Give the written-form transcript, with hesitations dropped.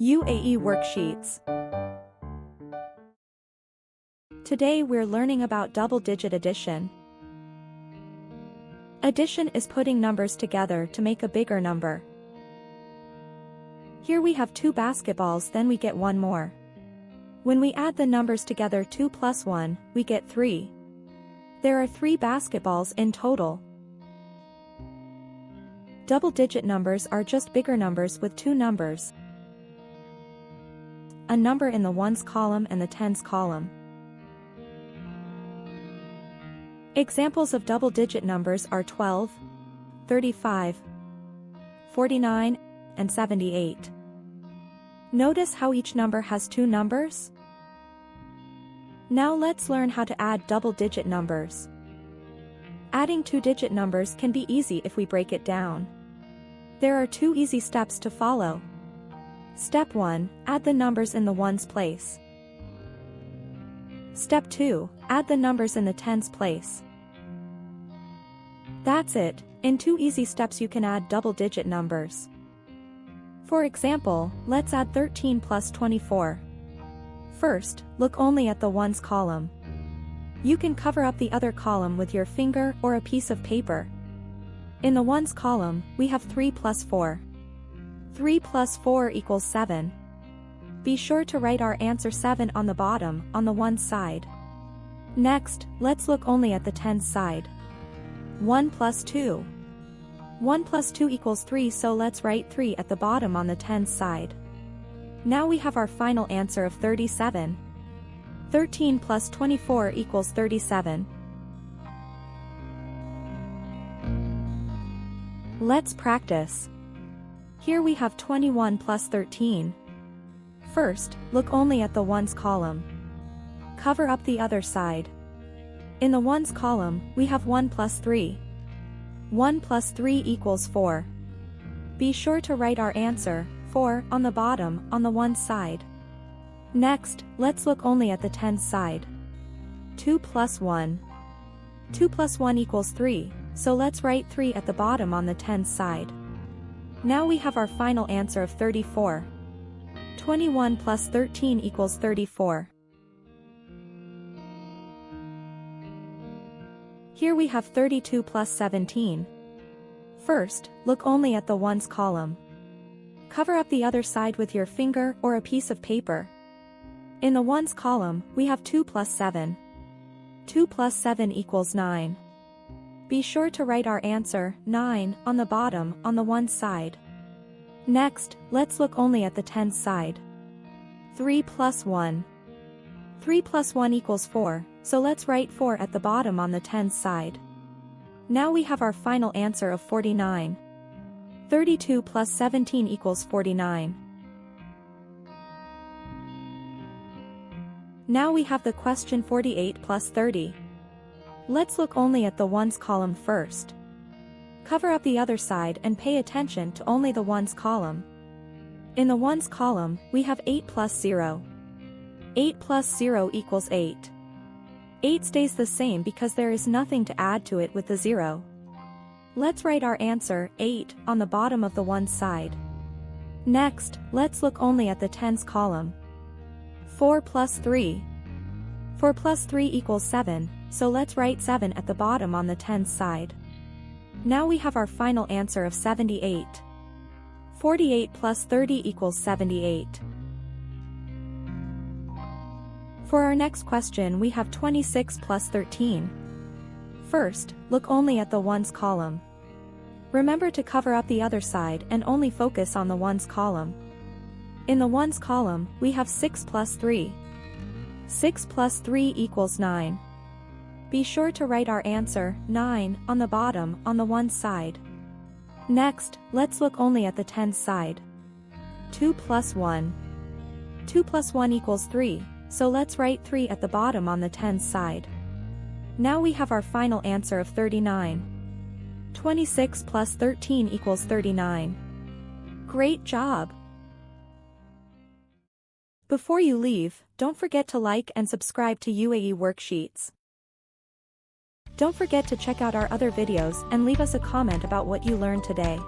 UAE Worksheets. Today we're learning about double-digit addition. Addition is putting numbers together to make a bigger number. Here we have 2 basketballs, then we get 1 more. When we add the numbers together, 2 plus 1, we get 3. There are 3 basketballs in total. Double-digit numbers are just bigger numbers with 2 numbers. A number in the ones column and the tens column. Examples of double-digit numbers are 12, 35, 49, and 78. Notice how each number has 2 numbers? Now let's learn how to add double-digit numbers. Adding 2-digit numbers can be easy if we break it down. There are 2 easy steps to follow. Step 1, add the numbers in the ones place. Step 2, add the numbers in the tens place. That's it, in 2 easy steps you can add double-digit numbers. For example, let's add 13 plus 24. First, look only at the ones column. You can cover up the other column with your finger or a piece of paper. In the ones column, we have 3 plus 4. 3 plus 4 equals 7. Be sure to write our answer 7 on the bottom, on the ones side. Next, let's look only at the tens side. 1 plus 2. 1 plus 2 equals 3, so let's write 3 at the bottom on the tens side. Now we have our final answer of 37. 13 plus 24 equals 37. Let's practice. Here we have 21 plus 13. First, look only at the ones column. Cover up the other side. In the ones column, we have 1 plus 3. 1 plus 3 equals 4. Be sure to write our answer, 4, on the bottom, on the ones side. Next, let's look only at the tens side. 2 plus 1. 2 plus 1 equals 3, so let's write 3 at the bottom on the tens side. Now we have our final answer of 34. 21 plus 13 equals 34. Here we have 32 plus 17. First, look only at the ones column. Cover up the other side with your finger or a piece of paper. In the ones column, we have 2 plus 7. 2 plus 7 equals 9. Be sure to write our answer, 9, on the bottom, on the ones side. Next, let's look only at the tens side. 3 plus 1. 3 plus 1 equals 4, so let's write 4 at the bottom on the tens side. Now we have our final answer of 49. 32 plus 17 equals 49. Now we have the question 48 plus 30. Let's look only at the ones column first. Cover up the other side and pay attention to only the ones column. In the ones column, we have 8 plus 0. 8 plus 0 equals 8. 8 stays the same because there is nothing to add to it with the 0. Let's write our answer, 8, on the bottom of the ones side. Next, let's look only at the tens column. 4 plus 3. 4 plus 3 equals 7, so let's write 7 at the bottom on the tens side. Now we have our final answer of 78. 48 plus 30 equals 78. For our next question we have 26 plus 13. First, look only at the ones column. Remember to cover up the other side and only focus on the ones column. In the ones column, we have 6 plus 3. 6 plus 3 equals 9. Be sure to write our answer, 9, on the bottom, on the ones side. Next, let's look only at the tens side. 2 plus 1. 2 plus 1 equals 3, so let's write 3 at the bottom on the tens side. Now we have our final answer of 39. 26 plus 13 equals 39. Great job! Before you leave, don't forget to like and subscribe to UAE Worksheets. Don't forget to check out our other videos and leave us a comment about what you learned today.